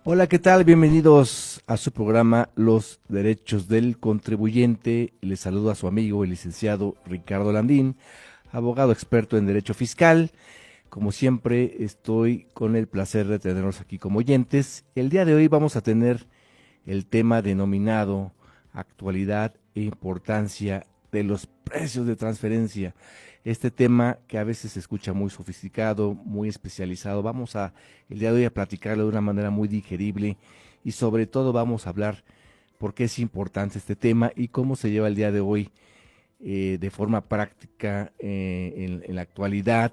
Hola, ¿qué tal? Bienvenidos a su programa Los Derechos del Contribuyente. Les saludo a su amigo, el licenciado Ricardo Landín, abogado experto en Derecho Fiscal. Como siempre, estoy con el placer de tenerlos aquí como oyentes. El día de hoy vamos a tener el tema denominado Actualidad e Importancia de los Precios de Transferencia. Este tema que a veces se escucha muy sofisticado, muy especializado, vamos a el día de hoy a platicarlo de una manera muy digerible y sobre todo vamos a hablar por qué es importante este tema y cómo se lleva el día de hoy de forma práctica en la actualidad,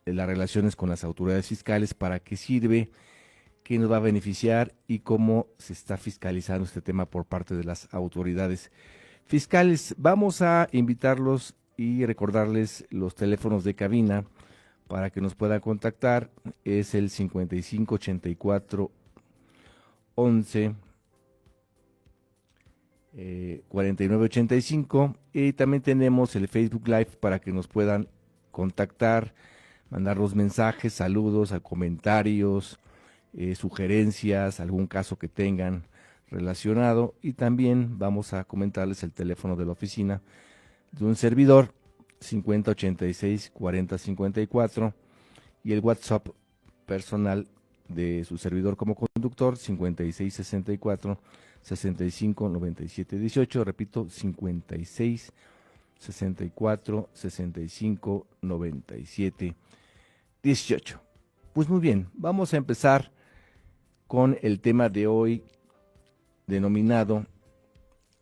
las relaciones con las autoridades fiscales, para qué sirve, qué nos va a beneficiar y cómo se está fiscalizando este tema por parte de las autoridades fiscales. Vamos a invitarlos y recordarles los teléfonos de cabina para que nos puedan contactar. Es el 55 84 11 49 85, y también tenemos el Facebook Live para que nos puedan contactar, mandarnos mensajes, saludos, comentarios, sugerencias, algún caso que tengan relacionado, y también vamos a comentarles el teléfono de la oficina de un servidor 50 86 40 54 y el WhatsApp personal de su servidor como conductor 56 64 65 97 18. Repito, 56 64 65 97 18. Pues muy bien, vamos a empezar con el tema de hoy denominado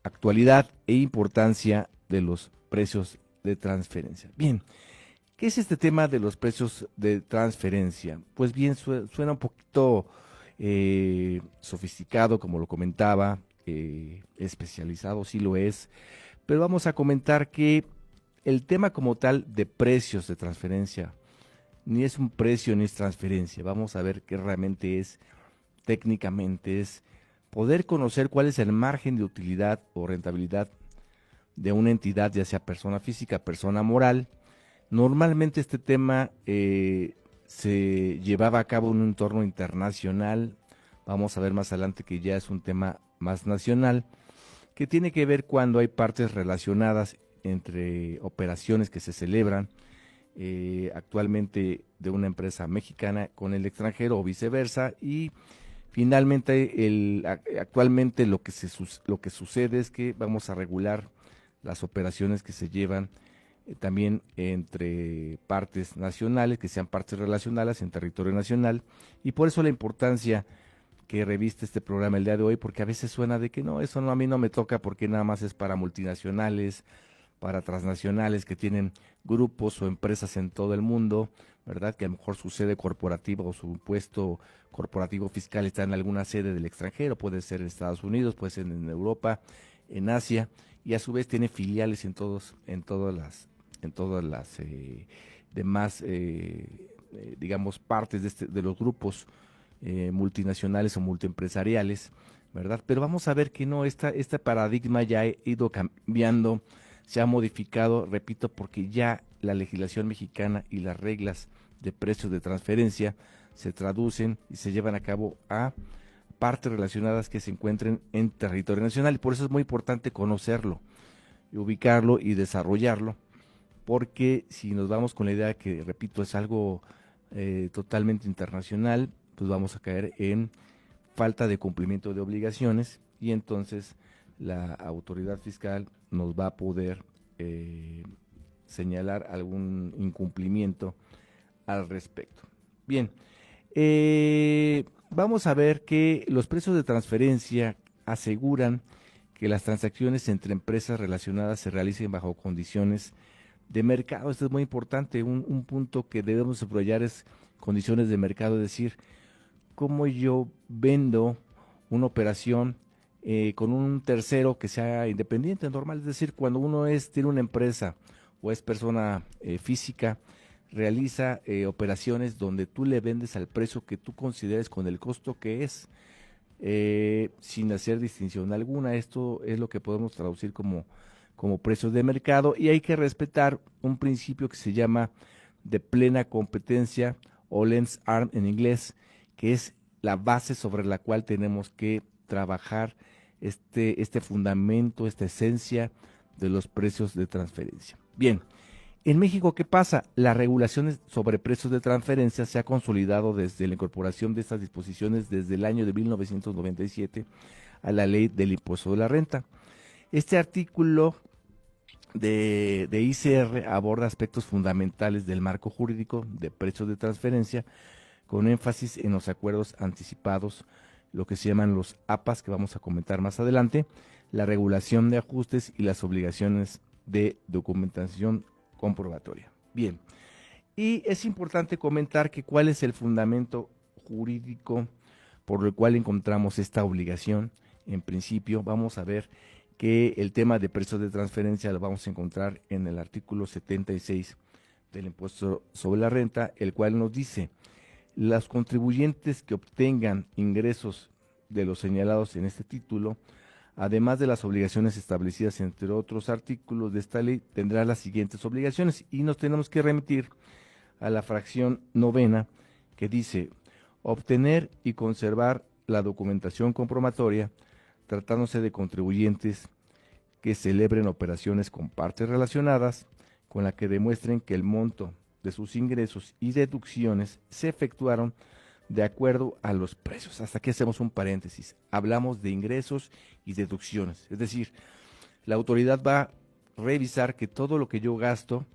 Actualidad e Importancia de los Precios de Transferencia. Bien, ¿qué es este tema de los precios de transferencia? Pues bien, suena un poquito sofisticado, como lo comentaba, especializado, sí lo es, pero vamos a comentar que el tema como tal de precios de transferencia ni es un precio ni es transferencia. Vamos a ver qué realmente es técnicamente, es poder conocer cuál es el margen de utilidad o rentabilidad de una entidad, ya sea persona física, persona moral. Normalmente este tema se llevaba a cabo en un entorno internacional. Vamos a ver más adelante que ya es un tema más nacional, que tiene que ver cuando hay partes relacionadas entre operaciones que se celebran actualmente de una empresa mexicana con el extranjero o viceversa. Y finalmente actualmente lo que sucede es que vamos a regular las operaciones que se llevan también entre partes nacionales, que sean partes relacionadas en territorio nacional, y por eso la importancia que reviste este programa el día de hoy, porque a veces suena de que no, eso no, a mí no me toca porque nada más es para multinacionales, para transnacionales que tienen grupos o empresas en todo el mundo, ¿verdad? Que a lo mejor su sede corporativa o su puesto corporativo fiscal está en alguna sede del extranjero, puede ser en Estados Unidos, puede ser en Europa, en Asia, y a su vez tiene filiales en todas las demás, digamos, partes de los grupos multinacionales o multiempresariales, ¿verdad? Pero vamos a ver que no, este paradigma ya ha ido cambiando, se ha modificado, repito, porque ya la legislación mexicana y las reglas de precios de transferencia se traducen y se llevan a cabo a partes relacionadas que se encuentren en territorio nacional, y por eso es muy importante conocerlo, ubicarlo y desarrollarlo, porque si nos vamos con la idea que, repito, es algo totalmente internacional, pues vamos a caer en falta de cumplimiento de obligaciones, y entonces la autoridad fiscal nos va a poder señalar algún incumplimiento al respecto. Bien, vamos a ver que los precios de transferencia aseguran que las transacciones entre empresas relacionadas se realicen bajo condiciones de mercado. Esto es muy importante, un punto que debemos subrayar es condiciones de mercado, es decir, cómo yo vendo una operación con un tercero que sea independiente, normal, es decir, cuando uno tiene una empresa o es persona física, realiza operaciones donde tú le vendes al precio que tú consideres con el costo que es, sin hacer distinción alguna. Esto es lo que podemos traducir como precios de mercado, y hay que respetar un principio que se llama de plena competencia o lens arm en inglés, que es la base sobre la cual tenemos que trabajar este fundamento, esta esencia de los precios de transferencia. Bien, en México, ¿qué pasa? La regulación sobre precios de transferencia se ha consolidado desde la incorporación de estas disposiciones desde el año de 1997 a la ley del impuesto de la renta. Este artículo de ICR aborda aspectos fundamentales del marco jurídico de precios de transferencia, con énfasis en los acuerdos anticipados, lo que se llaman los APAs, que vamos a comentar más adelante, la regulación de ajustes y las obligaciones de documentación comprobatoria. Bien, y es importante comentar que cuál es el fundamento jurídico por el cual encontramos esta obligación. En principio, vamos a ver que el tema de precios de transferencia lo vamos a encontrar en el artículo 76 del impuesto sobre la renta, el cual nos dice: los contribuyentes que obtengan ingresos de los señalados en este título, además de las obligaciones establecidas entre otros artículos de esta ley, tendrán las siguientes obligaciones, y nos tenemos que remitir a la fracción novena, que dice: obtener y conservar la documentación comprobatoria tratándose de contribuyentes que celebren operaciones con partes relacionadas, con la que demuestren que el monto de sus ingresos y deducciones se efectuaron de acuerdo a los precios. Hasta aquí hacemos un paréntesis. Hablamos de ingresos y deducciones. Es decir, la autoridad va a revisar que todo lo que yo gasto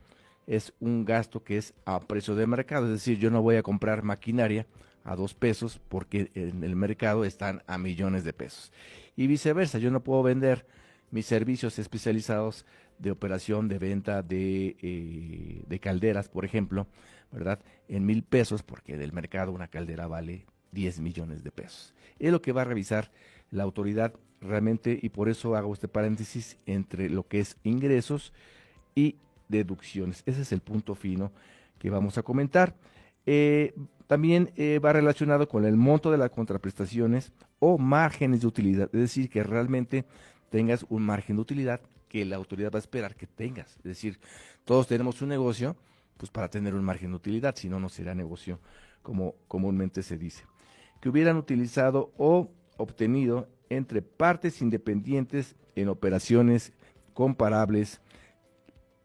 es un gasto que es a precio de mercado. Es decir, yo no voy a comprar maquinaria a 2 pesos porque en el mercado están a millones de pesos. Y viceversa, yo no puedo vender mis servicios especializados de operación, de venta de calderas, por ejemplo, ¿verdad?, en 1,000 pesos, porque del mercado una caldera vale 10 millones de pesos. Es lo que va a revisar la autoridad realmente, y por eso hago este paréntesis entre lo que es ingresos y deducciones. Ese es el punto fino que vamos a comentar. También va relacionado con el monto de las contraprestaciones o márgenes de utilidad, es decir, que realmente tengas un margen de utilidad que la autoridad va a esperar que tengas. Es decir, todos tenemos un negocio, pues para tener un margen de utilidad, si no, no será negocio, como comúnmente se dice. Que hubieran utilizado o obtenido entre partes independientes en operaciones comparables,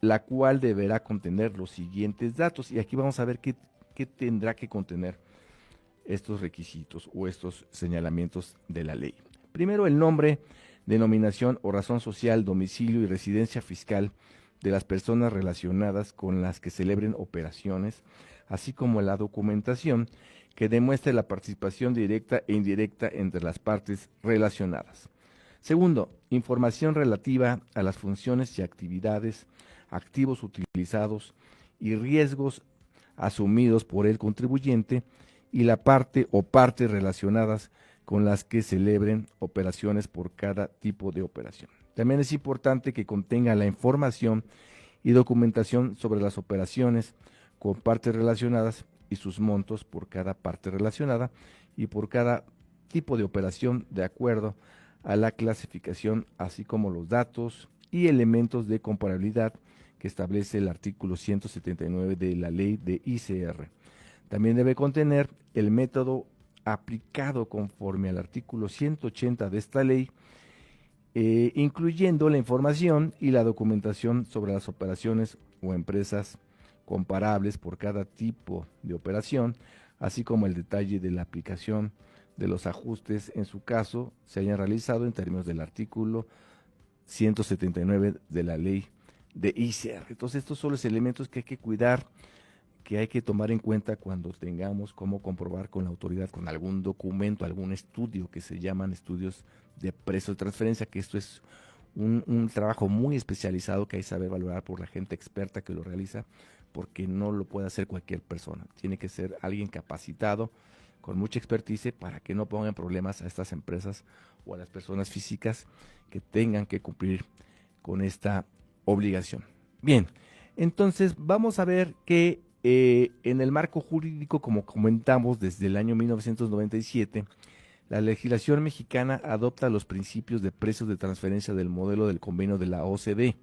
la cual deberá contener los siguientes datos. Y aquí vamos a ver qué tendrá que contener estos requisitos o estos señalamientos de la ley. Primero, el nombre, denominación o razón social, domicilio y residencia fiscal de las personas relacionadas con las que celebren operaciones, así como la documentación que demuestre la participación directa e indirecta entre las partes relacionadas. Segundo, información relativa a las funciones y actividades, activos utilizados y riesgos asumidos por el contribuyente y la parte o partes relacionadas con las que celebren operaciones por cada tipo de operación. También es importante que contenga la información y documentación sobre las operaciones con partes relacionadas y sus montos por cada parte relacionada y por cada tipo de operación de acuerdo a la clasificación, así como los datos y elementos de comparabilidad que establece el artículo 179 de la ley de ICR. También debe contener el método aplicado conforme al artículo 180 de esta ley, incluyendo la información y la documentación sobre las operaciones o empresas comparables por cada tipo de operación, así como el detalle de la aplicación de los ajustes en su caso se hayan realizado en términos del artículo 179 de la ley de ICR. Entonces, estos son los elementos que hay que cuidar, que hay que tomar en cuenta cuando tengamos cómo comprobar con la autoridad, con algún documento, algún estudio que se llaman estudios de precios de transferencia, que esto es un trabajo muy especializado que hay que saber valorar por la gente experta que lo realiza, porque no lo puede hacer cualquier persona. Tiene que ser alguien capacitado, con mucha expertise, para que no pongan problemas a estas empresas o a las personas físicas que tengan que cumplir con esta obligación. Bien, entonces vamos a ver que en el marco jurídico, como comentamos, desde el año 1997, la legislación mexicana adopta los principios de precios de transferencia del modelo del convenio de la OCDE,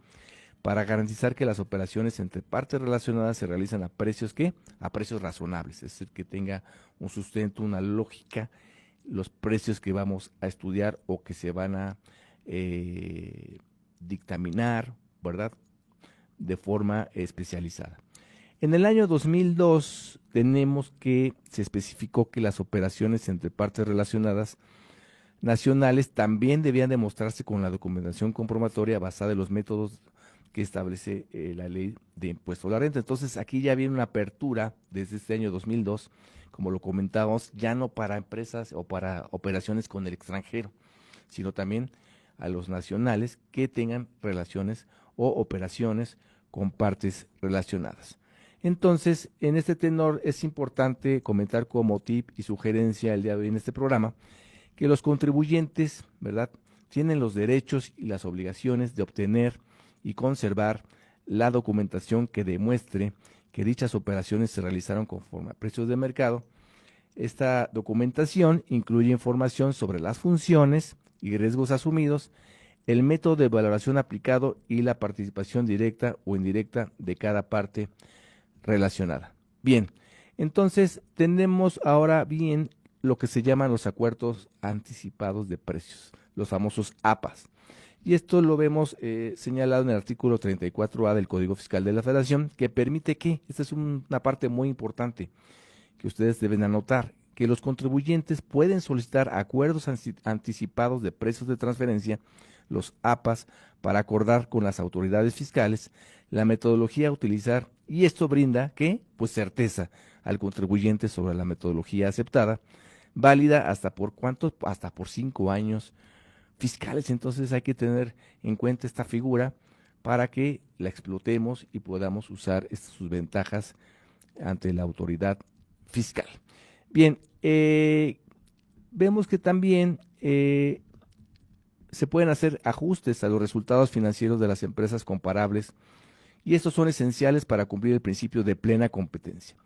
para garantizar que las operaciones entre partes relacionadas se realizan a precios ¿qué? A precios razonables, es decir, que tenga un sustento, una lógica, los precios que vamos a estudiar o que se van a dictaminar, ¿verdad? De forma especializada. En el año 2002 tenemos que se especificó que las operaciones entre partes relacionadas nacionales también debían demostrarse con la documentación comprobatoria basada en los métodos que establece la ley de impuesto a la renta. Entonces aquí ya viene una apertura desde este año 2002, como lo comentábamos, ya no para empresas o para operaciones con el extranjero, sino también a los nacionales que tengan relaciones o operaciones con partes relacionadas. Entonces, en este tenor es importante comentar como tip y sugerencia el día de hoy en este programa que los contribuyentes, ¿verdad?, tienen los derechos y las obligaciones de obtener y conservar la documentación que demuestre que dichas operaciones se realizaron conforme a precios de mercado. Esta documentación incluye información sobre las funciones y riesgos asumidos, el método de valoración aplicado y la participación directa o indirecta de cada parte relacionada. Bien, entonces tenemos ahora bien lo que se llaman los acuerdos anticipados de precios, los famosos APAs. Y esto lo vemos señalado en el artículo 34A del Código Fiscal de la Federación, que permite que, esta es una parte muy importante que ustedes deben anotar, que los contribuyentes pueden solicitar acuerdos anticipados de precios de transferencia, los APAs, para acordar con las autoridades fiscales la metodología a utilizar, y esto brinda, ¿qué? Pues certeza al contribuyente sobre la metodología aceptada, válida hasta por ¿cuántos? Hasta por 5 años fiscales. Entonces hay que tener en cuenta esta figura para que la explotemos y podamos usar sus ventajas ante la autoridad fiscal. Bien, vemos que también se pueden hacer ajustes a los resultados financieros de las empresas comparables y estos son esenciales para cumplir el principio de plena competencia.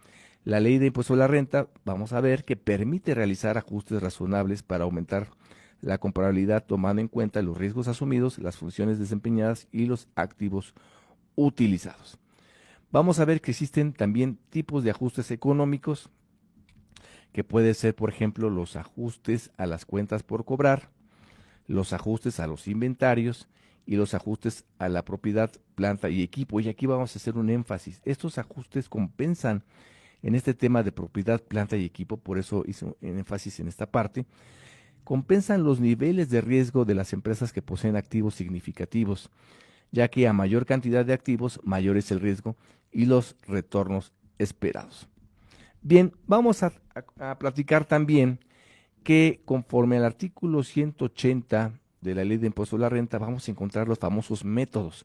La ley de impuesto a la renta, vamos a ver, que permite realizar ajustes razonables para aumentar la comparabilidad tomando en cuenta los riesgos asumidos, las funciones desempeñadas y los activos utilizados. Vamos a ver que existen también tipos de ajustes económicos, que puede ser, por ejemplo, los ajustes a las cuentas por cobrar, los ajustes a los inventarios y los ajustes a la propiedad, planta y equipo. Y aquí vamos a hacer un énfasis. Estos ajustes compensan en este tema de propiedad, planta y equipo, por eso hice un énfasis en esta parte, compensan los niveles de riesgo de las empresas que poseen activos significativos, ya que a mayor cantidad de activos, mayor es el riesgo y los retornos esperados. Bien, vamos a platicar también que conforme al artículo 180 de la Ley de Impuesto a la Renta, vamos a encontrar los famosos métodos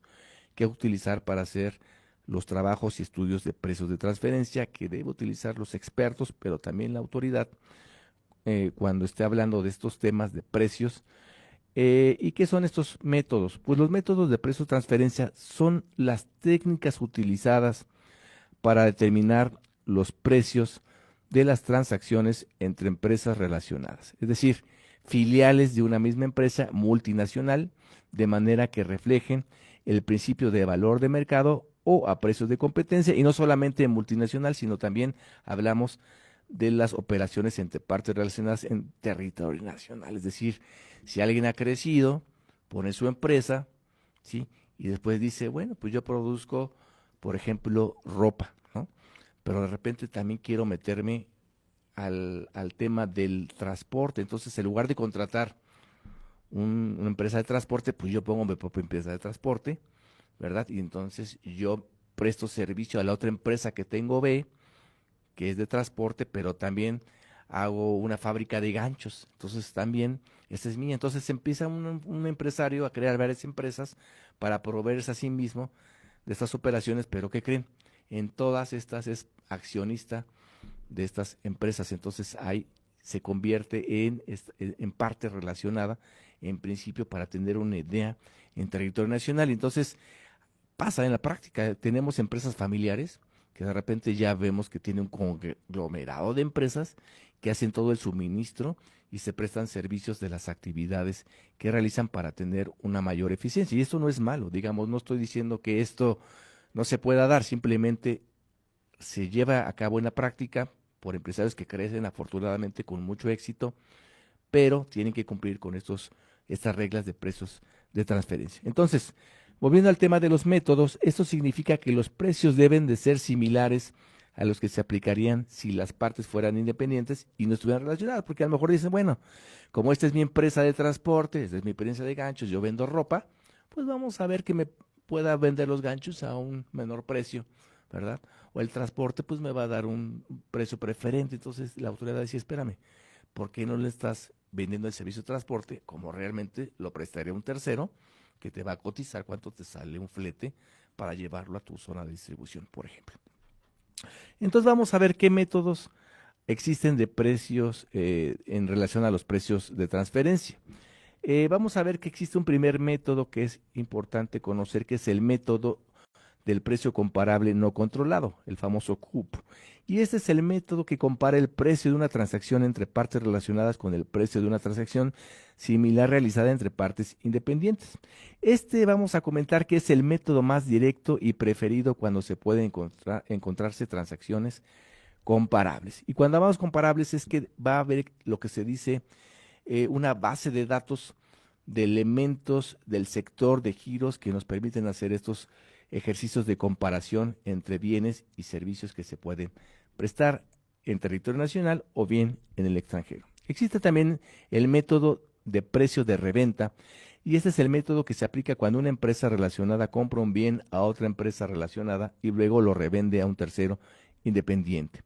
que utilizar para hacer los trabajos y estudios de precios de transferencia que debe utilizar los expertos, pero también la autoridad, cuando esté hablando de estos temas de precios. ¿Y qué son estos métodos? Pues los métodos de precio de transferencia son las técnicas utilizadas para determinar los precios de las transacciones entre empresas relacionadas, es decir, filiales de una misma empresa multinacional, de manera que reflejen el principio de valor de mercado o a precios de competencia, y no solamente multinacional, sino también hablamos de las operaciones entre partes relacionadas en territorio nacional, es decir, si alguien ha crecido, pone su empresa, ¿sí? Y después dice, bueno, pues yo produzco, por ejemplo, ropa, ¿no? Pero de repente también quiero meterme al tema del transporte, entonces en lugar de contratar una empresa de transporte, pues yo pongo mi propia empresa de transporte, ¿verdad? Y entonces yo presto servicio a la otra empresa que tengo B, que es de transporte, pero también hago una fábrica de ganchos, entonces también esa es mía. Entonces empieza un empresario a crear varias empresas para proveerse a sí mismo de estas operaciones, pero ¿qué creen? En todas estas es accionista de estas empresas, entonces ahí se convierte en parte relacionada, en principio, para tener una idea en territorio nacional. Entonces pasa en la práctica, tenemos empresas familiares que de repente ya vemos que tiene un conglomerado de empresas que hacen todo el suministro y se prestan servicios de las actividades que realizan para tener una mayor eficiencia. Y esto no es malo, digamos, no estoy diciendo que esto no se pueda dar, simplemente se lleva a cabo en la práctica por empresarios que crecen afortunadamente con mucho éxito, pero tienen que cumplir con estas reglas de precios de transferencia. Entonces, volviendo al tema de los métodos, esto significa que los precios deben de ser similares a los que se aplicarían si las partes fueran independientes y no estuvieran relacionadas, porque a lo mejor dicen, bueno, como esta es mi empresa de transporte, esta es mi empresa de ganchos, yo vendo ropa, pues vamos a ver que me pueda vender los ganchos a un menor precio, ¿verdad? O el transporte pues me va a dar un precio preferente. Entonces la autoridad decía, espérame, ¿por qué no le estás vendiendo el servicio de transporte como realmente lo prestaría un tercero que te va a cotizar cuánto te sale un flete para llevarlo a tu zona de distribución, por ejemplo? Entonces vamos a ver qué métodos existen de precios en relación a los precios de transferencia. Vamos a ver que existe un primer método que es importante conocer, que es el método del precio comparable no controlado, el famoso CUP. Y este es el método que compara el precio de una transacción entre partes relacionadas con el precio de una transacción similar realizada entre partes independientes. Este vamos a comentar que es el método más directo y preferido cuando se pueden encontrarse transacciones comparables. Y cuando hablamos comparables es que va a haber lo que se dice una base de datos de elementos del sector de giros que nos permiten hacer estos ejercicios de comparación entre bienes y servicios que se pueden prestar en territorio nacional o bien en el extranjero. Existe también el método de precio de reventa, y este es el método que se aplica cuando una empresa relacionada compra un bien a otra empresa relacionada y luego lo revende a un tercero independiente.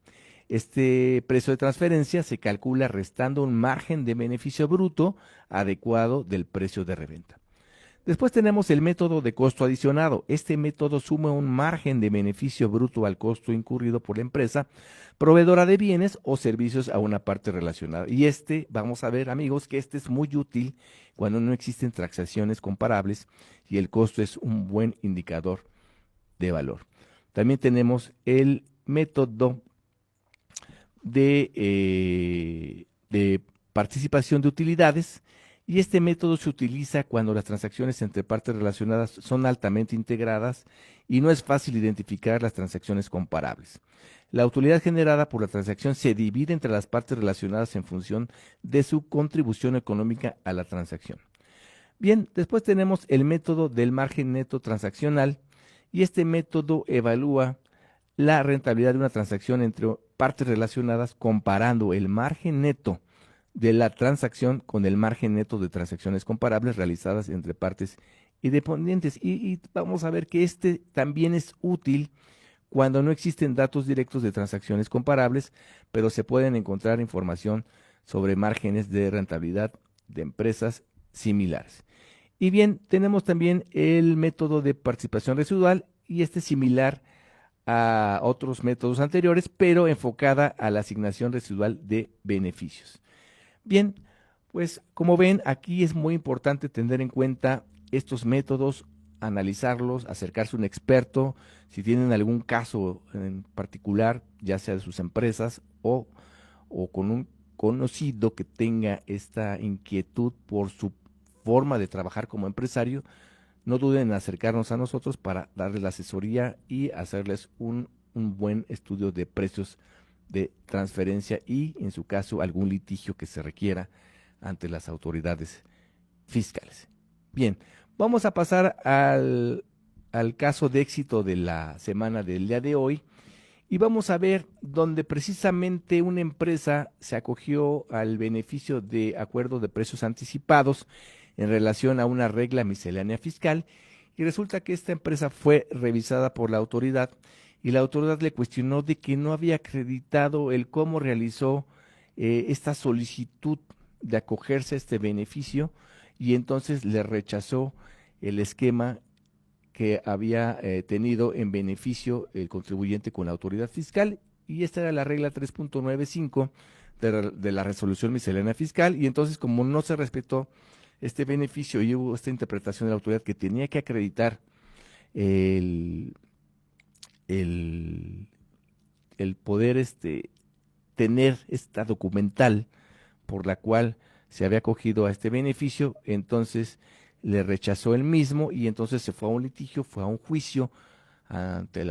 Este precio de transferencia se calcula restando un margen de beneficio bruto adecuado del precio de reventa. Después tenemos el método de costo adicionado. Este método suma un margen de beneficio bruto al costo incurrido por la empresa proveedora de bienes o servicios a una parte relacionada. Y vamos a ver, amigos, que este es muy útil cuando no existen transacciones comparables y el costo es un buen indicador de valor. También tenemos el método de participación de utilidades, y este método se utiliza cuando las transacciones entre partes relacionadas son altamente integradas y no es fácil identificar las transacciones comparables. La utilidad generada por la transacción se divide entre las partes relacionadas en función de su contribución económica a la transacción. Bien, después tenemos el método del margen neto transaccional, y este método evalúa la rentabilidad de una transacción entre partes relacionadas comparando el margen neto de la transacción con el margen neto de transacciones comparables realizadas entre partes independientes. Y vamos a ver que también es útil cuando no existen datos directos de transacciones comparables, pero se pueden encontrar información sobre márgenes de rentabilidad de empresas similares. Y bien, tenemos también el método de participación residual, y este es similar a otros métodos anteriores, pero enfocada a la asignación residual de beneficios. Bien, pues como ven, aquí es muy importante tener en cuenta estos métodos, analizarlos, acercarse a un experto, si tienen algún caso en particular, ya sea de sus empresas o con un conocido que tenga esta inquietud por su forma de trabajar como empresario, no duden en acercarnos a nosotros para darles la asesoría y hacerles un buen estudio de precios de transferencia y, en su caso, algún litigio que se requiera ante las autoridades fiscales. Bien, vamos a pasar al caso de éxito de la semana del día de hoy, y vamos a ver donde precisamente una empresa se acogió al beneficio de acuerdo de precios anticipados en relación a una regla miscelánea fiscal, y resulta que esta empresa fue revisada por la autoridad, y la autoridad le cuestionó de que no había acreditado el cómo realizó esta solicitud de acogerse a este beneficio, y entonces le rechazó el esquema que había tenido en beneficio el contribuyente con la autoridad fiscal, y esta era la regla 3.95 de la resolución miscelánea fiscal. Y entonces, como no se respetó este beneficio y hubo esta interpretación de la autoridad que tenía que acreditar el el poder tener esta documental por la cual se había acogido a este beneficio, entonces le rechazó el mismo y entonces se fue a un litigio, fue a un juicio ante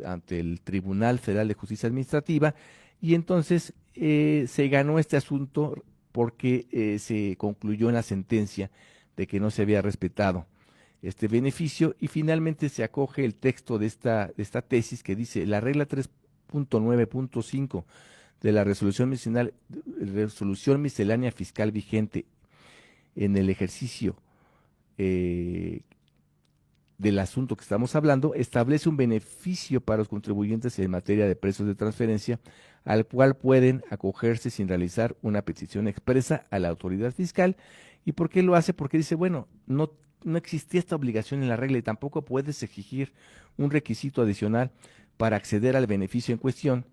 ante el Tribunal Federal de Justicia Administrativa y entonces se ganó este asunto porque se concluyó en la sentencia de que no se había respetado este beneficio y finalmente se acoge el texto de esta tesis que dice la regla 3.9.5 de la resolución miscelánea fiscal vigente en el ejercicio del asunto que estamos hablando, establece un beneficio para los contribuyentes en materia de precios de transferencia, al cual pueden acogerse sin realizar una petición expresa a la autoridad fiscal. ¿Y por qué lo hace? Porque dice, bueno, no existía esta obligación en la regla y tampoco puedes exigir un requisito adicional para acceder al beneficio en cuestión.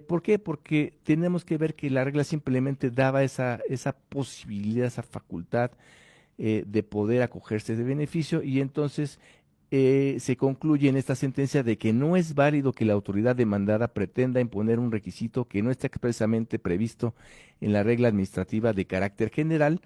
¿Por qué? Porque tenemos que ver que la regla simplemente daba esa posibilidad, esa facultad de poder acogerse de beneficio y entonces se concluye en esta sentencia de que no es válido que la autoridad demandada pretenda imponer un requisito que no está expresamente previsto en la regla administrativa de carácter general,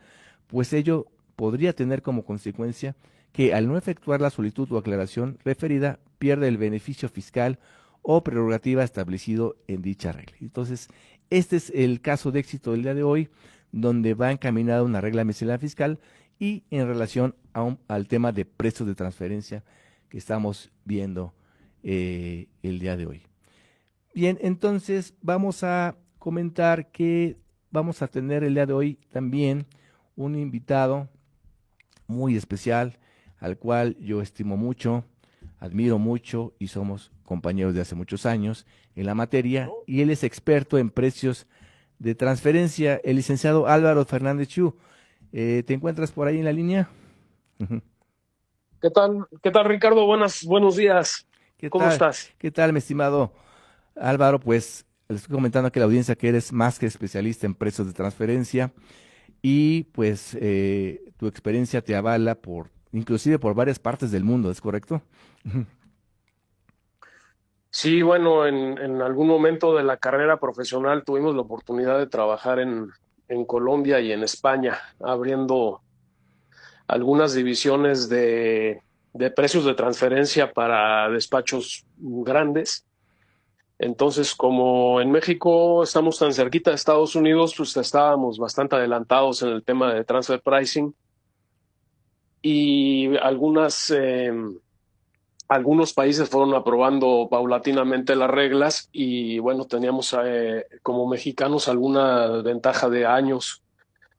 pues ello podría tener como consecuencia que al no efectuar la solicitud o aclaración referida pierde el beneficio fiscal o prerrogativa establecido en dicha regla. Entonces, este es el caso de éxito del día de hoy, donde va encaminada una regla miscelánea fiscal y en relación al tema de precios de transferencia que estamos viendo el día de hoy. Bien, entonces vamos a comentar que vamos a tener el día de hoy también un invitado muy especial, al cual yo estimo mucho, admiro mucho y somos compañeros de hace muchos años en la materia, y él es experto en precios de transferencia, el licenciado Álvaro Fernández Chu. ¿Te encuentras por ahí en la línea? ¿Qué tal? ¿Qué tal, Ricardo? Buenos días. ¿Qué ¿Cómo tal? estás? ¿Qué tal, mi estimado Álvaro? Pues les estoy comentando aquí a la audiencia que eres más que especialista en precios de transferencia y pues tu experiencia te avala inclusive por varias partes del mundo, ¿es correcto? Sí, bueno, en algún momento de la carrera profesional tuvimos la oportunidad de trabajar en Colombia y en España, abriendo algunas divisiones de precios de transferencia para despachos grandes. Entonces, como en México estamos tan cerquita de Estados Unidos, pues estábamos bastante adelantados en el tema de transfer pricing y algunos países fueron aprobando paulatinamente las reglas y bueno, teníamos como mexicanos alguna ventaja de años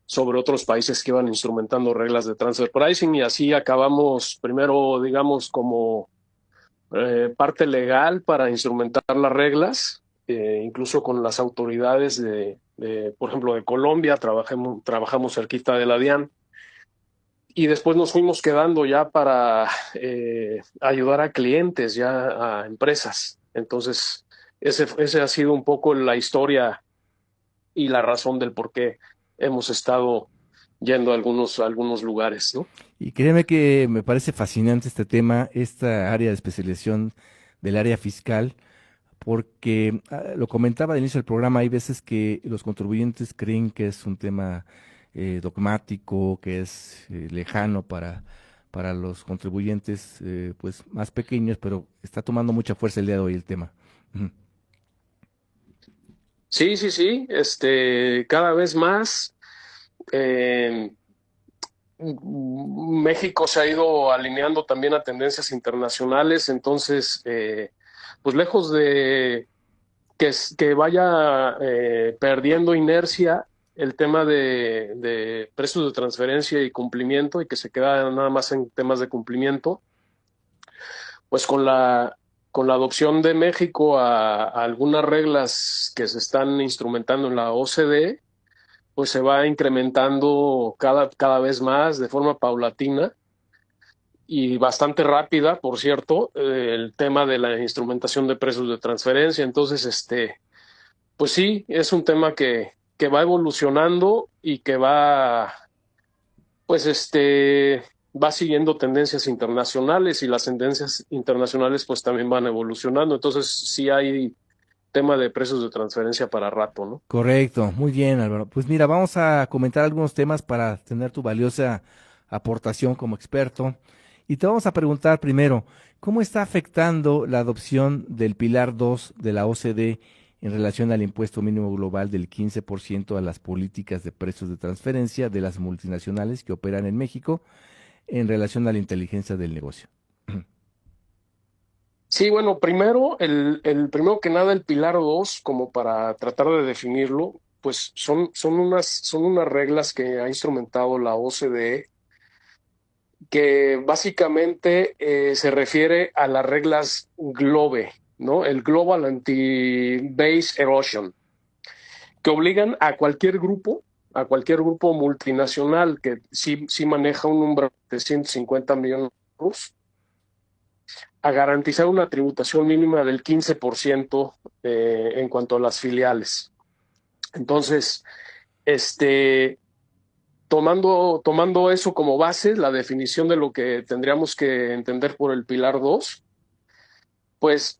sobre otros países que iban instrumentando reglas de transfer pricing y así acabamos primero, digamos, como parte legal para instrumentar las reglas, incluso con las autoridades por ejemplo, de Colombia, trabajamos cerquita de la DIAN. Y después nos fuimos quedando ya para ayudar a clientes, ya a empresas. Entonces, ese ha sido un poco la historia y la razón del por qué hemos estado yendo a algunos lugares, ¿no? Y créeme que me parece fascinante este tema, esta área de especialización del área fiscal, porque lo comentaba al inicio del programa, hay veces que los contribuyentes creen que es un tema dogmático, que es lejano para los contribuyentes pues más pequeños, pero está tomando mucha fuerza el día de hoy el tema. Ujú. Sí, sí, sí. Cada vez más. eh, México se ha ido alineando también a tendencias internacionales, entonces, pues lejos de que vaya perdiendo inercia el tema de precios de transferencia y cumplimiento y que se queda nada más en temas de cumplimiento, pues con la adopción de México a algunas reglas que se están instrumentando en la OCDE, pues se va incrementando cada vez más de forma paulatina y bastante rápida, por cierto, el tema de la instrumentación de precios de transferencia. Entonces, pues sí, es un tema que va evolucionando y que pues va siguiendo tendencias internacionales y las tendencias internacionales pues también van evolucionando. Entonces, sí hay tema de precios de transferencia para rato, ¿no? Correcto, muy bien, Álvaro. Pues mira, vamos a comentar algunos temas para tener tu valiosa aportación como experto. Y te vamos a preguntar primero, ¿cómo está afectando la adopción del Pilar 2 de la OCDE en relación al impuesto mínimo global del 15% a las políticas de precios de transferencia de las multinacionales que operan en México en relación a la inteligencia del negocio? Sí, bueno, primero, el primero que nada, el Pilar 2, como para tratar de definirlo, pues son unas reglas que ha instrumentado la OCDE, que básicamente se refiere a las reglas GLOBE, ¿no? El Global Anti-Base Erosion, que obligan a cualquier grupo multinacional que sí maneja un umbral de 150 millones de euros, a garantizar una tributación mínima del 15% en cuanto a las filiales. Entonces, este, tomando eso como base, la definición de lo que tendríamos que entender por el Pilar 2, pues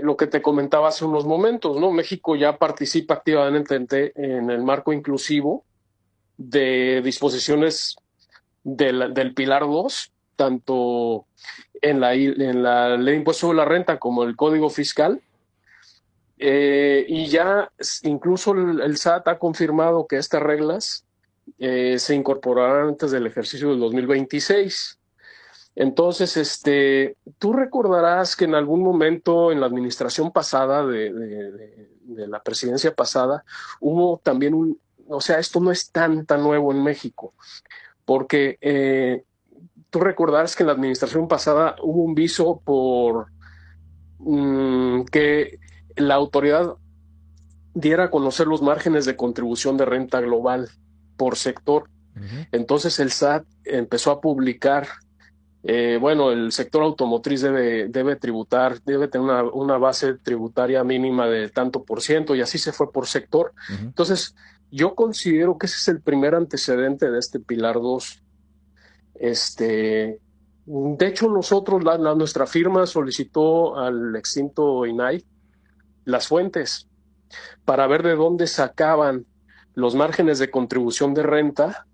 lo que te comentaba hace unos momentos, ¿no? México ya participa activamente en el marco inclusivo de disposiciones del Pilar 2, tanto en la Ley de Impuesto sobre la Renta como el Código Fiscal. Y ya incluso el SAT ha confirmado que estas reglas se incorporarán antes del ejercicio del 2026. Entonces, tú recordarás que en algún momento en la administración pasada de la presidencia pasada hubo también o sea, esto no es tan nuevo en México, porque tú recordarás que en la administración pasada hubo un viso por que la autoridad diera a conocer los márgenes de contribución de renta global por sector. Ujú. Entonces el SAT empezó a publicar, bueno, el sector automotriz debe tributar, debe tener una base tributaria mínima de tanto por ciento, y así se fue por sector. Ujú. Entonces, yo considero que ese es el primer antecedente de este Pilar 2. De hecho, nosotros, nuestra firma solicitó al extinto INAI las fuentes para ver de dónde sacaban los márgenes de contribución de renta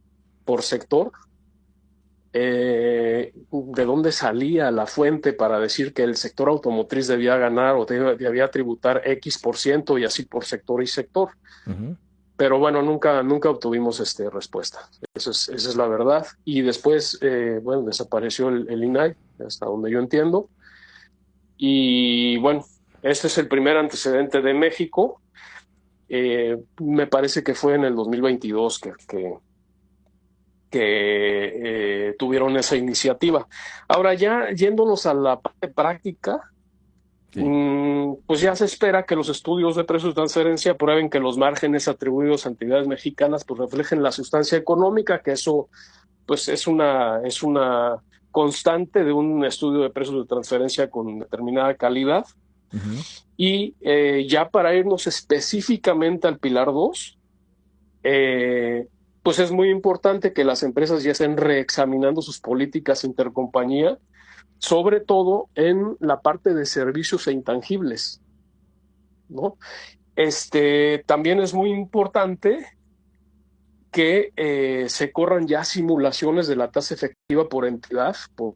por sector, de dónde salía la fuente para decir que el sector automotriz debía ganar o debía tributar X% y así por sector y sector. Ujú. Pero bueno, nunca obtuvimos respuesta. Esa es la verdad. Y después, bueno, desapareció el INAI, hasta donde yo entiendo. Y bueno, este es el primer antecedente de México. Me parece que fue en el 2022 que tuvieron esa iniciativa. Ahora ya yéndonos a la parte práctica, Sí. pues ya se espera que los estudios de precios de transferencia prueben que los márgenes atribuidos a entidades mexicanas pues reflejen la sustancia económica, que eso pues es una constante de un estudio de precios de transferencia con determinada calidad. Ujú. Y ya para irnos específicamente al Pilar 2, pues es muy importante que las empresas ya estén reexaminando sus políticas intercompañía, sobre todo en la parte de servicios e intangibles, ¿no? También es muy importante que se corran ya simulaciones de la tasa efectiva por entidad, por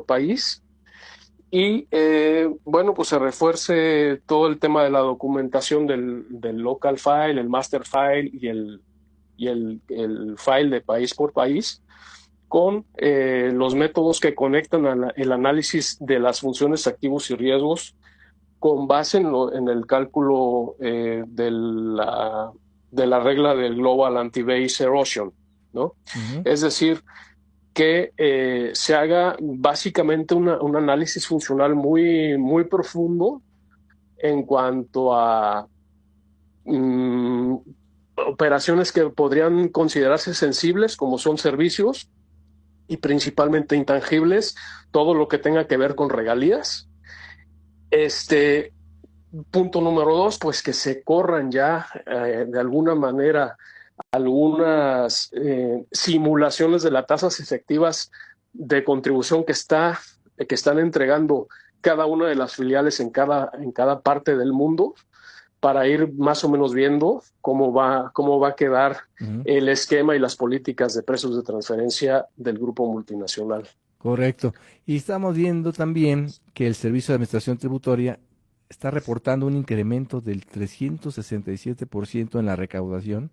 país, y bueno, pues se refuerce todo el tema de la documentación del local file, el master file y el file de país por país, con los métodos que conectan el análisis de las funciones, activos y riesgos con base en el cálculo de la regla del Global Anti-Base Erosion, ¿no? Ujú. Es decir, que se haga básicamente un análisis funcional muy profundo en cuanto a operaciones que podrían considerarse sensibles, como son servicios y principalmente intangibles, todo lo que tenga que ver con regalías. Punto número 2, pues que se corran ya de alguna manera algunas simulaciones de las tasas efectivas de contribución que están entregando cada una de las filiales en cada parte del mundo, para ir más o menos viendo cómo va a quedar el esquema y las políticas de precios de transferencia del grupo multinacional. Correcto. Y estamos viendo también que el Servicio de Administración Tributaria está reportando un incremento del 367% en la recaudación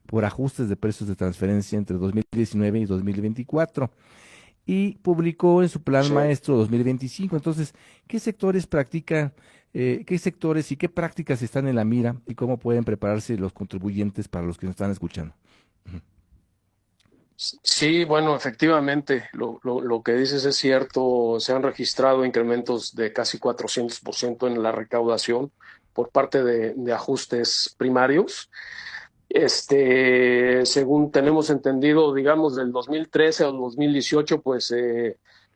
por ajustes de precios de transferencia entre 2019 y 2024. Y publicó en su plan maestro 2025. Entonces, ¿qué sectores practican, qué sectores y qué prácticas están en la mira y cómo pueden prepararse los contribuyentes para los que nos están escuchando? Sí, bueno, efectivamente, lo que dices es cierto. Se han registrado incrementos de casi 400% en la recaudación por parte de ajustes primarios. Según tenemos entendido, digamos, del 2013 al 2018, pues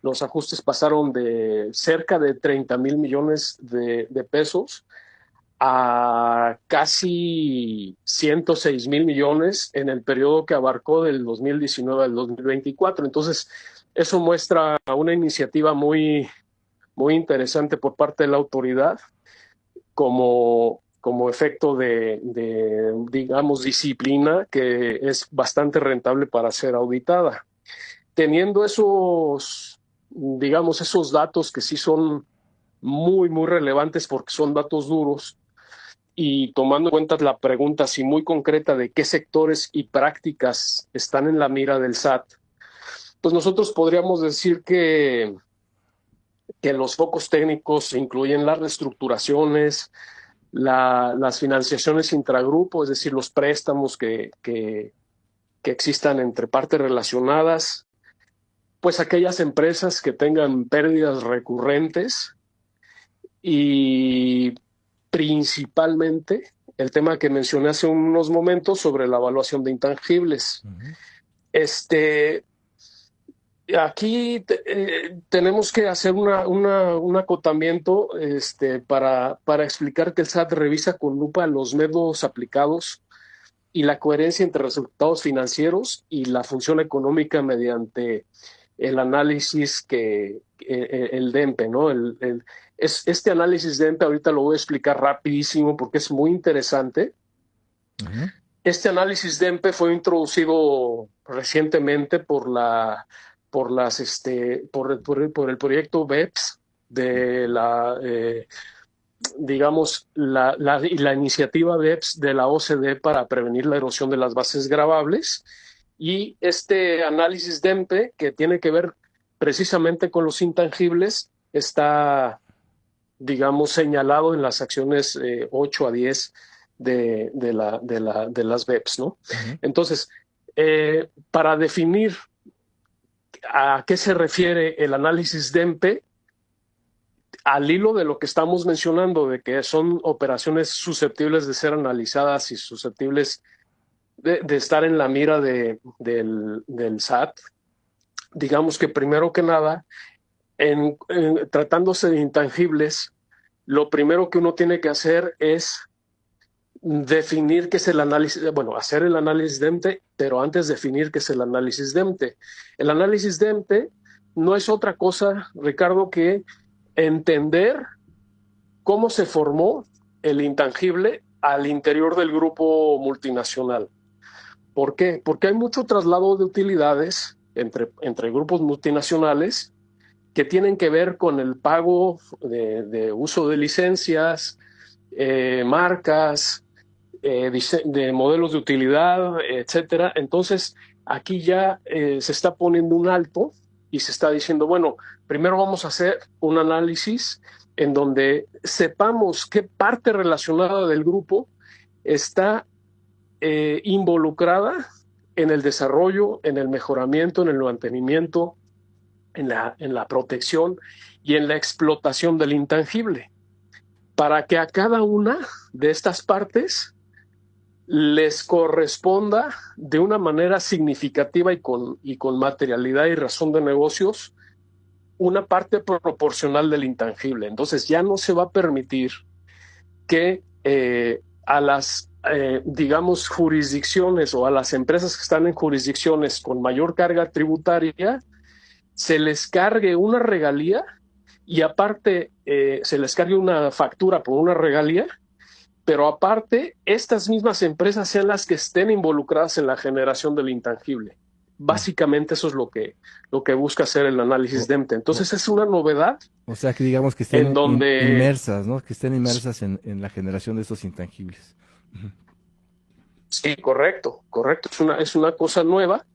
los ajustes pasaron de cerca de 30,000 millones de pesos a casi 106,000 millones en el periodo que abarcó del 2019 al 2024. Entonces, eso muestra una iniciativa muy, muy interesante por parte de la autoridad como efecto digamos, disciplina que es bastante rentable para ser auditada. Teniendo digamos, esos datos que sí son muy, muy relevantes porque son datos duros, y tomando en cuenta la pregunta así muy concreta de qué sectores y prácticas están en la mira del SAT, pues nosotros podríamos decir que los focos técnicos incluyen las reestructuraciones, las financiaciones intragrupo, es decir, los préstamos que existan entre partes relacionadas, pues aquellas empresas que tengan pérdidas recurrentes y principalmente el tema que mencioné hace unos momentos sobre la evaluación de intangibles. Aquí tenemos que hacer un acotamiento para explicar que el SAT revisa con lupa los métodos aplicados y la coherencia entre resultados financieros y la función económica mediante el análisis el DEMPE, ¿no? Este análisis DEMPE ahorita lo voy a explicar rapidísimo porque es muy interesante. Este análisis DEMPE fue introducido recientemente por el proyecto BEPS de digamos, la iniciativa BEPS de la OCDE para prevenir la erosión de las bases gravables. Y este análisis DEMPE, que tiene que ver precisamente con los intangibles, está, digamos, señalado en las acciones 8 a 10 de las BEPS, ¿no? Entonces, para definir a qué se refiere el análisis DEMPE, al hilo de lo que estamos mencionando, de que son operaciones susceptibles de ser analizadas y susceptibles de estar en la mira del SAT, digamos que primero que nada, tratándose de intangibles, lo primero que uno tiene que hacer es definir qué es el análisis, bueno, hacer el análisis DEMPE, pero antes definir qué es el análisis DEMPE. El análisis DEMPE no es otra cosa, Ricardo, que entender cómo se formó el intangible al interior del grupo multinacional. ¿Por qué? Porque hay mucho traslado de utilidades entre grupos multinacionales que tienen que ver con el pago de uso de licencias, marcas, de modelos de utilidad, etcétera. Entonces, aquí ya se está poniendo un alto y se está diciendo, bueno, primero vamos a hacer un análisis en donde sepamos qué parte relacionada del grupo está involucrada en el desarrollo, en el mejoramiento, en el mantenimiento, en la protección y en la explotación del intangible, para que a cada una de estas partes les corresponda de una manera significativa y con materialidad y razón de negocios una parte proporcional del intangible. Entonces ya no se va a permitir que a las, digamos, jurisdicciones o a las empresas que están en jurisdicciones con mayor carga tributaria se les cargue una regalía y aparte se les cargue una factura por una regalía, pero aparte, estas mismas empresas sean las que estén involucradas en la generación del intangible. Básicamente eso es lo que busca hacer el análisis O, DEMTE. o, Entonces es una novedad o sea, que digamos que en estén donde, inmersas, ¿no? Que estén inmersas en la generación de estos intangibles. Ujú. sí, correcto, correcto, es una cosa nueva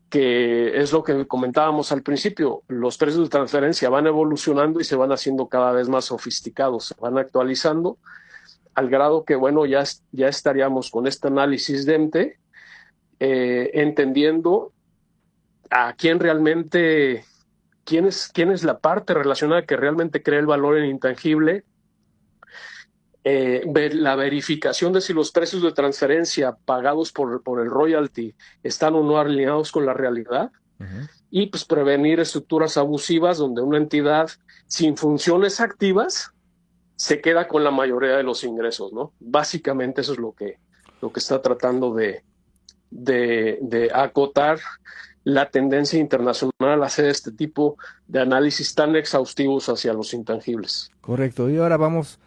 que es lo que comentábamos al principio. Los precios de transferencia van evolucionando y se van haciendo cada vez más sofisticados, se van actualizando al grado que, bueno, ya estaríamos con este análisis DEMTE entendiendo a quién realmente, quién es la parte relacionada que realmente crea el valor en intangible, la verificación de si los precios de transferencia pagados por el royalty están o no alineados con la realidad, Ujú. y pues prevenir estructuras abusivas donde una entidad sin funciones activas se queda con la mayoría de los ingresos, ¿no? Básicamente eso es lo que está tratando de acotar la tendencia internacional a hacer este tipo de análisis tan exhaustivos hacia los intangibles. Correcto. Y ahora vamos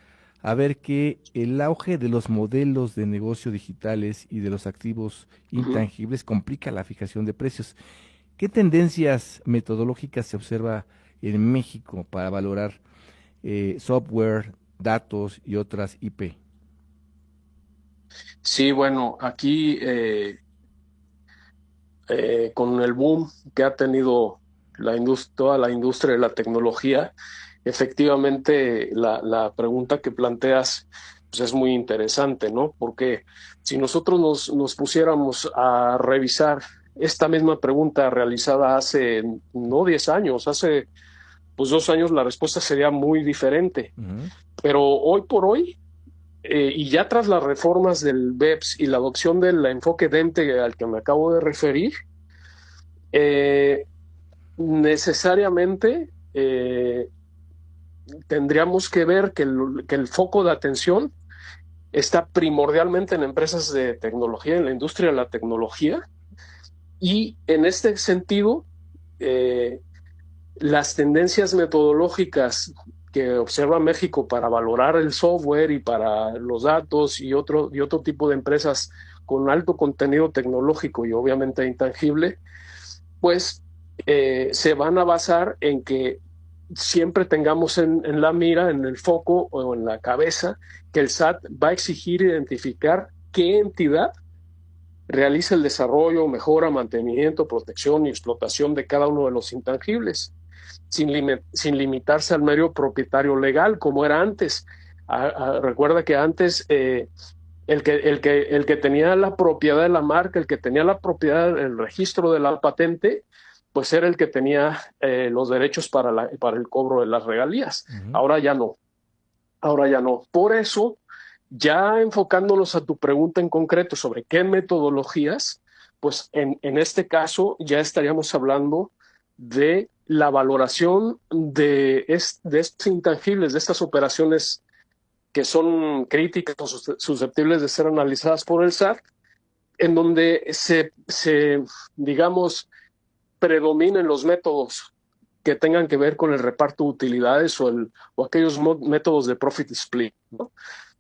a ver que el auge de los modelos de negocio digitales y de los activos Uh -huh. intangibles complica la fijación de precios. ¿Qué tendencias metodológicas se observa en México para valorar software, datos y otras IP? Sí, bueno, aquí con el boom que ha tenido toda la industria de la tecnología, efectivamente la pregunta que planteas pues es muy interesante, ¿no? Porque si nosotros nos pusiéramos a revisar esta misma pregunta realizada hace no 10 años, hace pues 2 años, la respuesta sería muy diferente. Ujú. Pero hoy por hoy, y ya tras las reformas del BEPS y la adopción del enfoque DEMTE al que me acabo de referir, eh, necesariamente tendríamos que ver que el foco de atención está primordialmente en empresas de tecnología, en la industria de la tecnología, y en este sentido, eh, las tendencias metodológicas que observa México para valorar el software y para los datos y otro tipo de empresas con alto contenido tecnológico y obviamente intangible, pues se van a basar en que siempre tengamos en la mira, en el foco o en la cabeza, que el SAT va a exigir identificar qué entidad realiza el desarrollo, mejora, mantenimiento, protección y explotación de cada uno de los intangibles, sin limitarse al medio propietario legal, como era antes. Recuerda que antes el que tenía la propiedad de la marca, el que tenía la propiedad, el registro de la patente, pues era el que tenía los derechos para el cobro de las regalías. Ujú. Ahora ya no, ahora ya no. Por eso, ya enfocándonos a tu pregunta en concreto sobre qué metodologías, pues en este caso ya estaríamos hablando de la valoración de estos intangibles, de estas operaciones que son críticas o susceptibles de ser analizadas por el SAT, en donde digamos, predominen los métodos que tengan que ver con el reparto de utilidades o aquellos métodos de profit split, ¿no?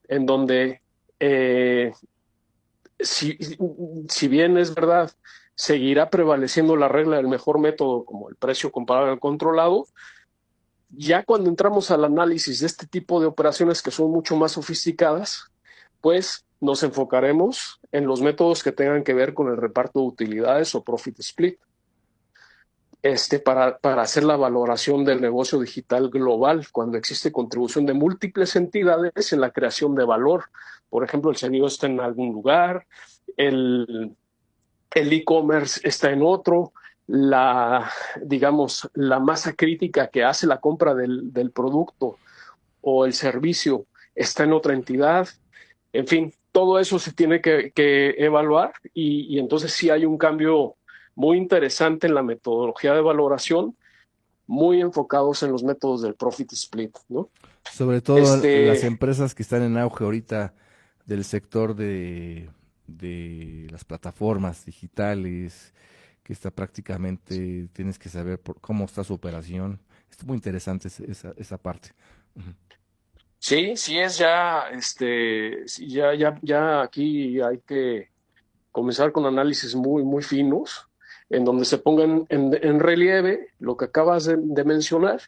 En donde, eh, si, si bien es verdad, seguirá prevaleciendo la regla del mejor método como el precio comparado al controlado, ya cuando entramos al análisis de este tipo de operaciones que son mucho más sofisticadas, pues nos enfocaremos en los métodos que tengan que ver con el reparto de utilidades o profit split, para hacer la valoración del negocio digital global, cuando existe contribución de múltiples entidades en la creación de valor. Por ejemplo, el servidor está en algún lugar, el e-commerce está en otro, digamos, la masa crítica que hace la compra del producto o el servicio está en otra entidad. En fin, todo eso se tiene que evaluar y entonces sí hay un cambio muy interesante en la metodología de valoración, muy enfocados en los métodos del profit split, ¿no? Sobre todo las Este, empresas que están en auge ahorita del sector de las plataformas digitales, que está prácticamente, tienes que saber cómo está su operación. Es muy interesante esa parte. Ujú. Sí, sí es ya, sí, ya aquí hay que comenzar con análisis muy, muy finos, en donde se pongan en relieve lo que acabas de mencionar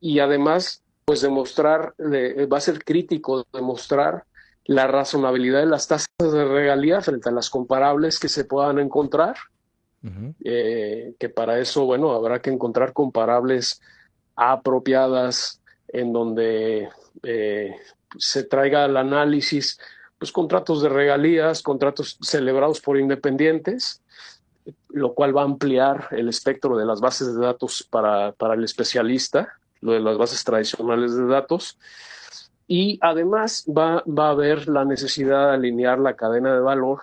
y además, pues demostrar, va a ser crítico demostrar la razonabilidad de las tasas de regalía frente a las comparables que se puedan encontrar, Ujú, que para eso, bueno, habrá que encontrar comparables apropiadas en donde se traiga al análisis pues contratos de regalías, contratos celebrados por independientes, lo cual va a ampliar el espectro de las bases de datos para el especialista, lo de las bases tradicionales de datos, y además va a haber la necesidad de alinear la cadena de valor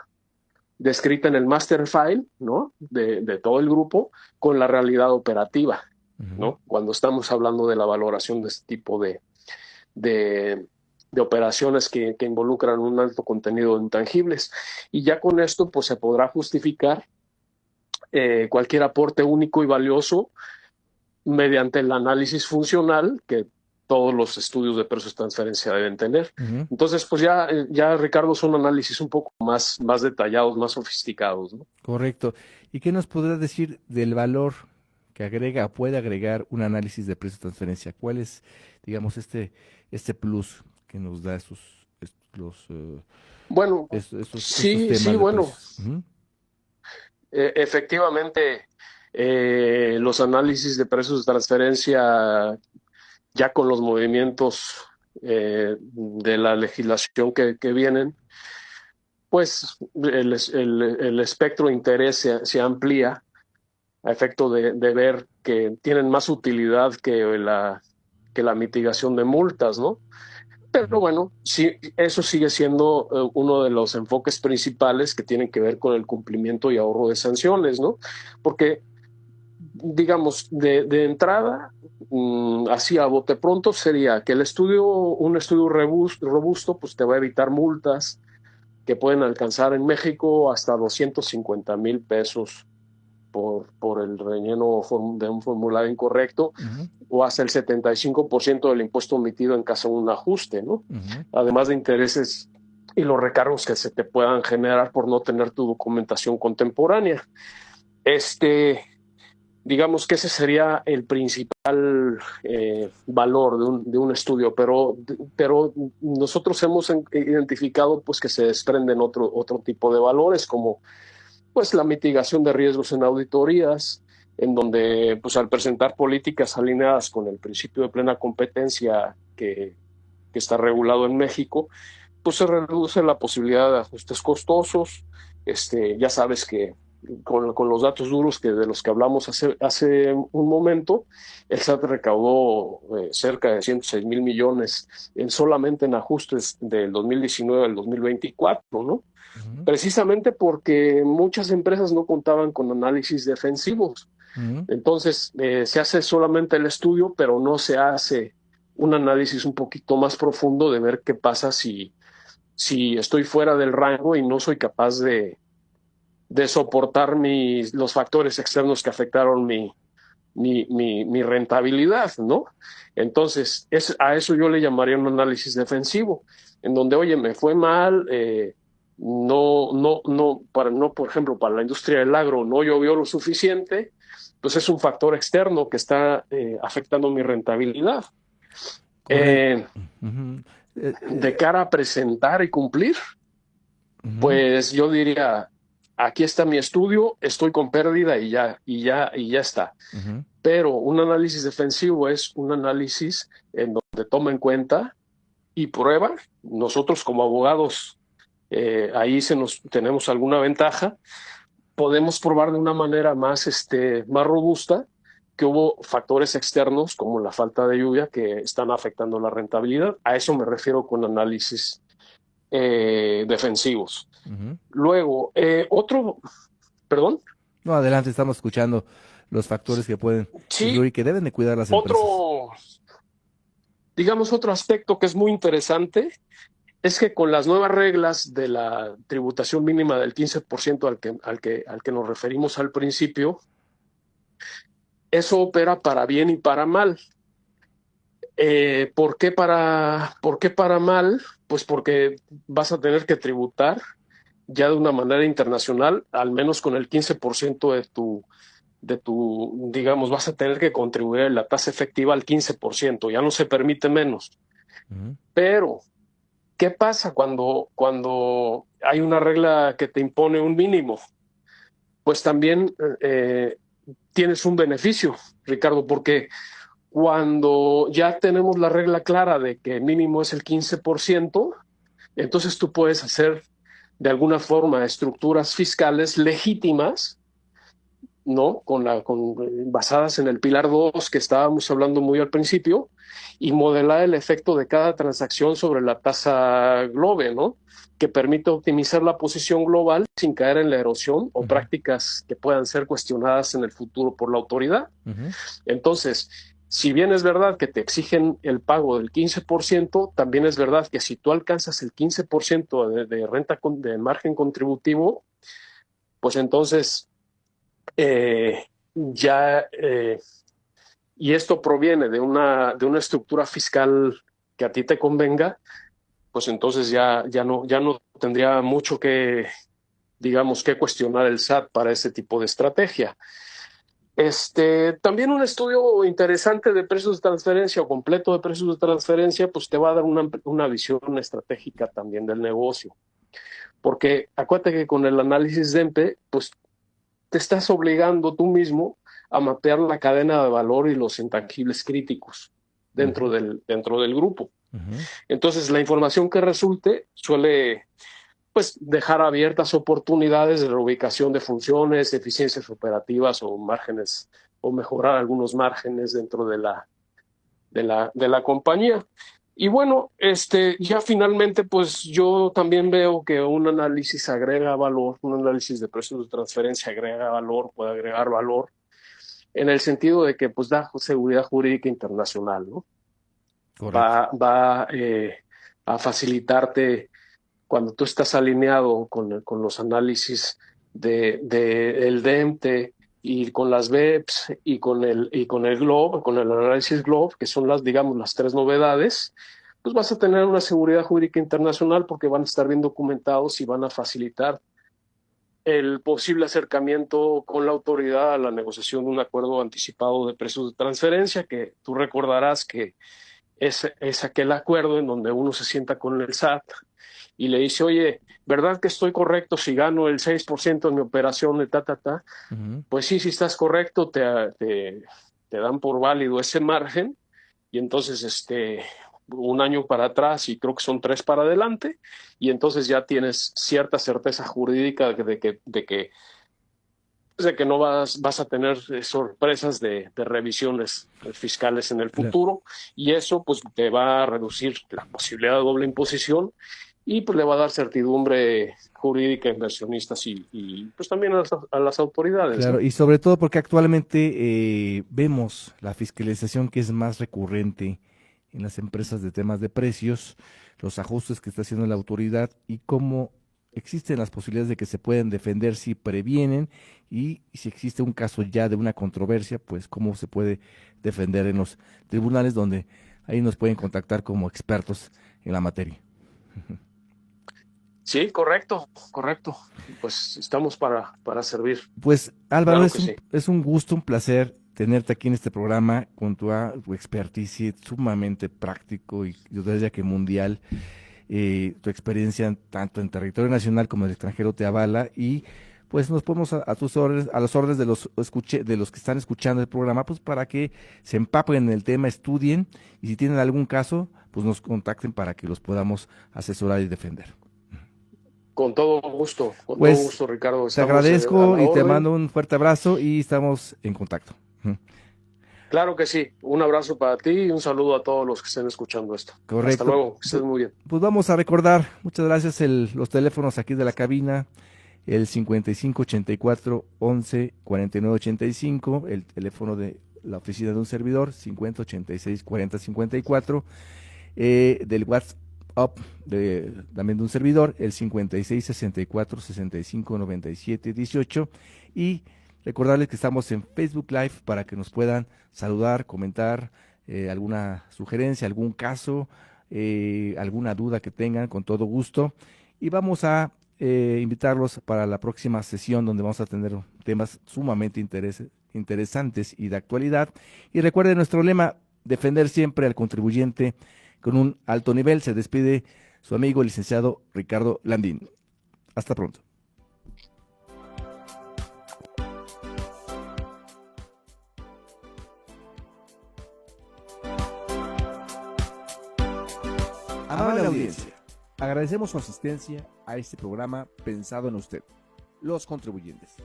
descrita en el master file, ¿no? De todo el grupo con la realidad operativa, ujú. ¿no? Cuando estamos hablando de la valoración de este tipo de, de operaciones que involucran un alto contenido de intangibles. Y ya con esto, pues se podrá justificar cualquier aporte único y valioso mediante el análisis funcional que todos los estudios de precios de transferencia deben tener. Ujú. Entonces, pues ya Ricardo, son análisis un poco más detallados, más sofisticados, ¿no? Correcto. ¿Y qué nos podrás decir del valor que agrega o puede agregar un análisis de precio de transferencia? ¿Cuál es, digamos, este plus que nos da Bueno, estos sí, temas de bueno, precios? Ujú, efectivamente, los análisis de precios de transferencia ya con los movimientos de la legislación que vienen, pues el espectro de interés se amplía a efecto de ver que tienen más utilidad que la mitigación de multas, ¿no? Pero ujú. bueno, sí, eso sigue siendo uno de los enfoques principales que tienen que ver con el cumplimiento y ahorro de sanciones, ¿no? Porque, digamos, de entrada, así a bote pronto sería que un estudio robusto, pues te va a evitar multas que pueden alcanzar en México hasta 250,000 pesos por el relleno de un formulario incorrecto Ujú, o hasta el 75% del impuesto omitido en caso de un ajuste, ¿no? ujú. Además de intereses y los recargos que se te puedan generar por no tener tu documentación contemporánea. Este, digamos que ese sería el principal valor de un estudio, pero nosotros hemos identificado pues que se desprenden otro tipo de valores como pues la mitigación de riesgos en auditorías, en donde pues al presentar políticas alineadas con el principio de plena competencia que está regulado en México, pues se reduce la posibilidad de ajustes costosos. Ya sabes que con los datos duros de los que hablamos hace un momento, el SAT recaudó cerca de 106,000 millones solamente en ajustes del 2019 al 2024, ¿no? Ujú, Precisamente porque muchas empresas no contaban con análisis defensivos. ujú. Entonces, se hace solamente el estudio, pero no se hace un análisis un poquito más profundo de ver qué pasa si estoy fuera del rango y no soy capaz de soportar los factores externos que afectaron mi rentabilidad, ¿no? Entonces, a eso yo le llamaría un análisis defensivo, en donde, oye, me fue mal, no, por ejemplo, para la industria del agro no llovió lo suficiente, pues es un factor externo que está afectando mi rentabilidad. Correcto. Eh, Ujú. de cara a presentar y cumplir, Ujú, pues yo diría, aquí está mi estudio, estoy con pérdida y ya está. ujú. Pero un análisis defensivo es un análisis en donde toma en cuenta y prueba. Nosotros como abogados, ahí tenemos alguna ventaja, podemos probar de una manera más robusta que hubo factores externos como la falta de lluvia que están afectando la rentabilidad. A eso me refiero con análisis defensivos. Ujú. Luego, perdón, No, adelante, estamos escuchando los factores que pueden sí, influir y que deben de cuidar las empresas. otro, digamos, otro aspecto que es muy interesante es que con las nuevas reglas de la tributación mínima del 15% al que nos referimos al principio, eso opera para bien y para mal. por qué para mal? Pues porque vas a tener que tributar ya de una manera internacional, al menos con el 15% digamos, vas a tener que contribuir en la tasa efectiva al 15%, ya no se permite menos. Ujú. Pero, ¿qué pasa cuando hay una regla que te impone un mínimo? Pues también tienes un beneficio, Ricardo, porque cuando ya tenemos la regla clara de que el mínimo es el 15%, entonces tú puedes hacer de alguna forma estructuras fiscales legítimas, ¿no? Basadas en el pilar 2 que estábamos hablando muy al principio, y modelar el efecto de cada transacción sobre la tasa globe, ¿no? Que permite optimizar la posición global sin caer en la erosión o Ujú. prácticas que puedan ser cuestionadas en el futuro por la autoridad. Ujú. Entonces, si bien es verdad que te exigen el pago del 15%, también es verdad que si tú alcanzas el 15% de renta de margen contributivo, pues entonces ya, y esto proviene de una estructura fiscal que a ti te convenga, pues entonces ya no tendría mucho que, digamos, que cuestionar el SAT para ese tipo de estrategia. También un estudio interesante de precios de transferencia o completo de precios de transferencia, pues te va a dar una visión estratégica también del negocio. Porque acuérdate que con el análisis de EMPE, pues te estás obligando tú mismo a mapear la cadena de valor y los intangibles críticos Ujú. dentro del grupo. Ujú. Entonces, la información que resulte suele pues dejar abiertas oportunidades de reubicación de funciones, eficiencias operativas o márgenes, o mejorar algunos márgenes dentro de la compañía. Y bueno, ya finalmente, pues yo también veo que un análisis agrega valor, un análisis de precios de transferencia agrega valor, puede agregar valor, en el sentido de que pues da seguridad jurídica internacional, ¿no? Correcto. Va a facilitarte cuando tú estás alineado con los análisis el DEMTE y con las BEPS y con el GLOBE, con el análisis GLOBE, que son digamos, las tres novedades, pues vas a tener una seguridad jurídica internacional porque van a estar bien documentados y van a facilitar el posible acercamiento con la autoridad a la negociación de un acuerdo anticipado de precios de transferencia, que tú recordarás que es aquel acuerdo en donde uno se sienta con el SAT y le dice, oye, ¿verdad que estoy correcto si gano el 6% en mi operación de ta? Ujú. Pues sí, si estás correcto, te dan por válido ese margen y entonces un año para atrás y creo que son tres para adelante y entonces ya tienes cierta certeza jurídica de que no vas a tener sorpresas de revisiones fiscales en el Claro. futuro y eso pues te va a reducir la posibilidad de doble imposición y pues le va a dar certidumbre jurídica a inversionistas pues también a las autoridades, Claro, ¿no? y sobre todo porque actualmente vemos la fiscalización que es más recurrente en las empresas de temas de precios, los ajustes que está haciendo la autoridad y cómo existen las posibilidades de que se pueden defender si previenen y si existe un caso ya de una controversia, pues cómo se puede defender en los tribunales donde ahí nos pueden contactar como expertos en la materia. Sí, correcto, correcto. Pues estamos para servir, Pues Álvaro, claro que sí. es un gusto, un placer tenerte aquí en este programa con tu expertise sumamente práctico y yo diría que mundial. Tu experiencia tanto en territorio nacional como en el extranjero te avala y pues nos ponemos a tus órdenes, a las órdenes de los que están escuchando el programa, pues para que se empapen en el tema, estudien y si tienen algún caso, pues nos contacten para que los podamos asesorar y defender. Con todo Pues gusto, Ricardo. te Estamos a agradezco la y te orden. mando un fuerte abrazo y estamos en contacto. Ujú. Claro que sí. Un abrazo para ti y un saludo a todos los que estén escuchando esto. Hasta Correcto. luego, que estés muy bien. Pues vamos a recordar, muchas gracias, los teléfonos aquí de la cabina, el 5584 11 49 85, el teléfono de la oficina de un servidor, 50 86 40 54, del WhatsApp también de un servidor, el 56 64 65 97 18, y recordarles que estamos en Facebook Live para que nos puedan saludar, comentar, alguna sugerencia, algún caso, alguna duda que tengan, con todo gusto. Y vamos a invitarlos para la próxima sesión, donde vamos a tener temas sumamente interesantes y de actualidad. Y recuerden nuestro lema: defender siempre al contribuyente con un alto nivel. Se despide su amigo el licenciado Ricardo Landín. Hasta pronto. Amable audiencia, agradecemos su asistencia a este programa pensado en usted, los contribuyentes,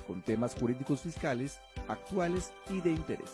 con temas jurídicos fiscales actuales y de interés.